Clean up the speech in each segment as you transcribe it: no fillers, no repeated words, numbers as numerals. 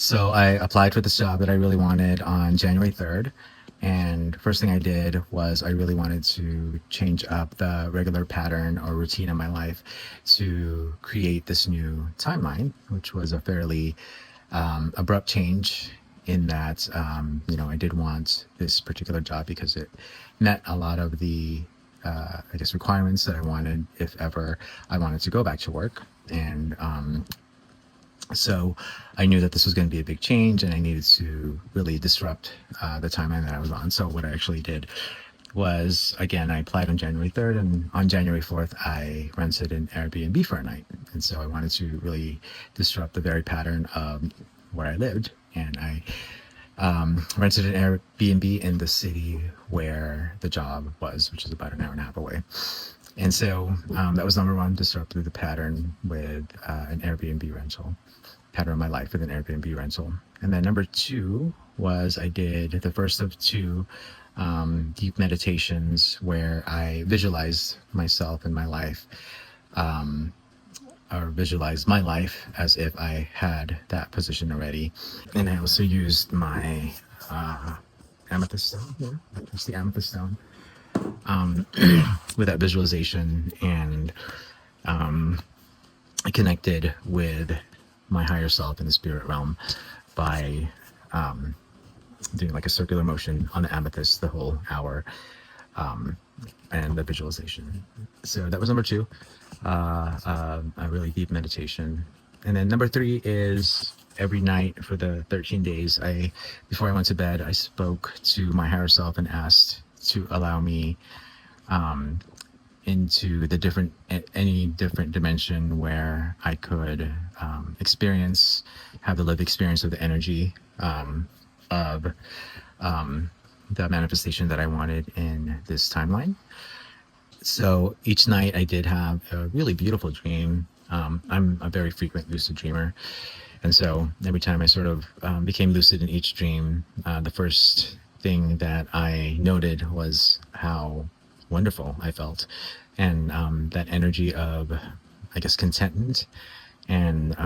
So I applied for this job that I really wanted on January 3rd. And first thing I did was I really wanted to change up the regular pattern or routine of my life to create this new timeline, which was a fairly abrupt change in that, I did want this particular job because it met a lot of the, I guess, requirements that I wanted if ever I wanted to go back to work. And so I knew that this was going to be a big change and I needed to really disrupt the timeline that I was on. So what I actually did was, again, I applied on January 3rd, and on January 4th, I rented an Airbnb for a night. And so I wanted to really disrupt the very pattern of where I lived. And I rented an Airbnb in the city where the job was, which is about an hour and a half away. And so that was number one, disrupted the pattern with an Airbnb rental, pattern of my life with an Airbnb rental. And then number two was I did the first of two deep meditations where I visualized myself and my life, or visualized my life as if I had that position already. And I also used my amethyst stone. Yeah, just the amethyst stone with that visualization, and I connected with my higher self in the spirit realm by doing like a circular motion on the amethyst the whole hour, and the visualization. So that was number two, a really deep meditation. And then number three is every night for the 13 days, before I went to bed, I spoke to my higher self and asked to allow me into any different dimension where I could have the lived experience of the energy of the manifestation that I wanted in this timeline. So each night I did have a really beautiful dream. I'm a very frequent lucid dreamer. And so every time I sort of became lucid in each dream, the first thing that I noted was how wonderful I felt. And that energy of, I guess, contentment and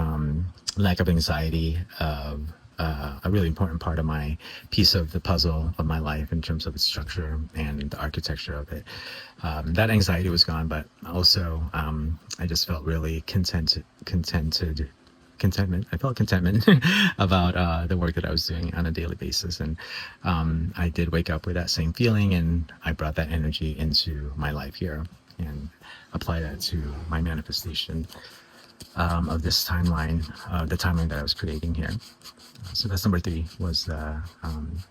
lack of anxiety of a really important part of my piece of the puzzle of my life in terms of its structure and the architecture of it. That anxiety was gone, but also I just felt really contentment. I felt contentment about the work that I was doing on a daily basis. And I did wake up with that same feeling, and I brought that energy into my life here and apply that to my manifestation of this timeline, the timeline that I was creating here. So that's number three, was the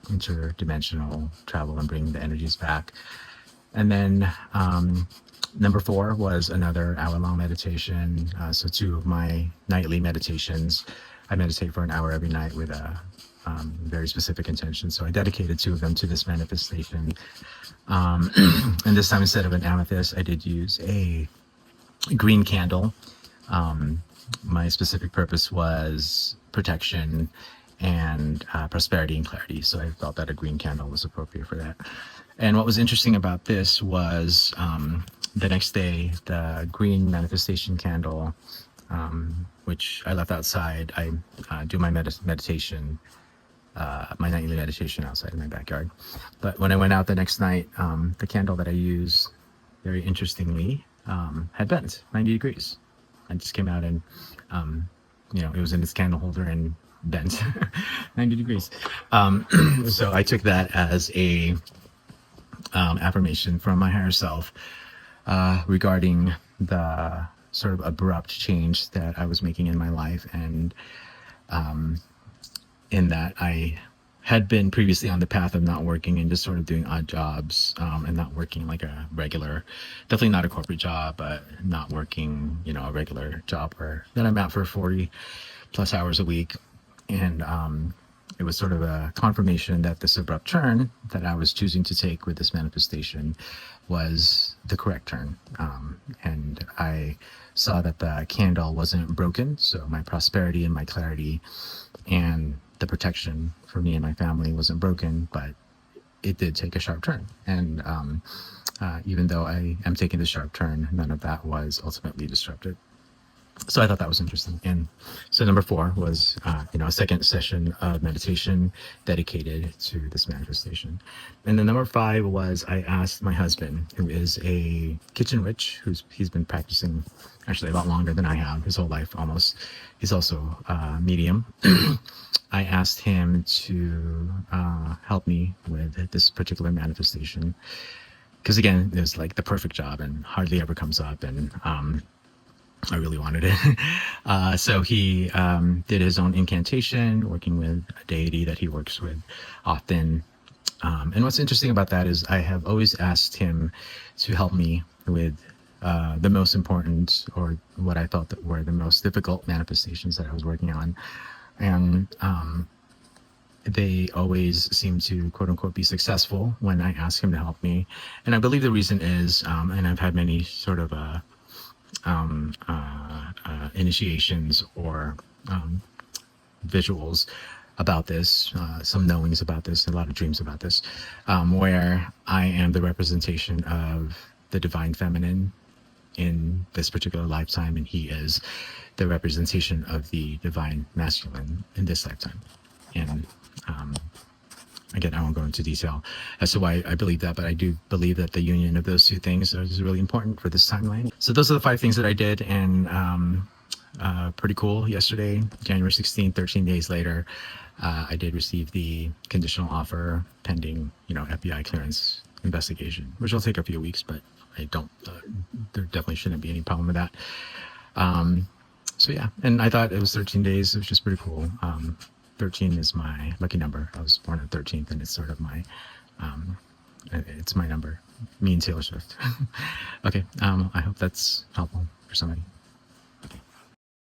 interdimensional travel and bringing the energies back. And then number four was another hour-long meditation. So two of my nightly meditations, I meditate for an hour every night with a very specific intention. So I dedicated two of them to this manifestation. And this time, instead of an amethyst, I did use a green candle. My specific purpose was protection and prosperity and clarity. So I felt that a green candle was appropriate for that. And what was interesting about this was the next day, the green manifestation candle, which I left outside. I do my meditation, my nightly meditation outside in my backyard. But when I went out the next night, the candle that I used, very interestingly, had bent 90 degrees. I just came out and, it was in this candle holder and bent 90 degrees. So I took that as a affirmation from my higher self regarding the sort of abrupt change that I was making in my life. And in that I had been previously on the path of not working and just sort of doing odd jobs, and not working like a regular, definitely not a corporate job, but not working, a regular job where then I'm out for 40 plus hours a week. And it was sort of a confirmation that this abrupt turn that I was choosing to take with this manifestation was the correct turn. And I saw that the candle wasn't broken. So my prosperity and my clarity and the protection for me and my family wasn't broken, but it did take a sharp turn. And even though I am taking the sharp turn, none of that was ultimately disrupted. So I thought that was interesting. And so number four was, a second session of meditation dedicated to this manifestation. And then number five was I asked my husband, who is a kitchen witch, he's been practicing actually a lot longer than I have, his whole life almost. He's also a medium. I asked him to help me with this particular manifestation because again, it was like the perfect job and hardly ever comes up, and I really wanted it. So he did his own incantation, working with a deity that he works with often. And what's interesting about that is I have always asked him to help me with the most important, or what I felt that were the most difficult manifestations that I was working on. And they always seem to, quote unquote, be successful when I ask him to help me. And I believe the reason is, and I've had many sort of initiations or visuals about this, some knowings about this, a lot of dreams about this, where I am the representation of the divine feminine in this particular lifetime, and he is the representation of the divine masculine in this lifetime. And again, I won't go into detail as to why I believe that, but I do believe that the union of those two things is really important for this timeline. So those are the five things that I did, and pretty cool. Yesterday, January 16th, 13 days later, I did receive the conditional offer pending, FBI clearance investigation, which will take a few weeks, but I don't, there definitely shouldn't be any problem with that. So yeah, and I thought it was 13 days, which is pretty cool. 13 is my lucky number. I was born on 13th, and it's sort of my, it's my number. Me and Taylor Swift. Okay, I hope that's helpful for somebody.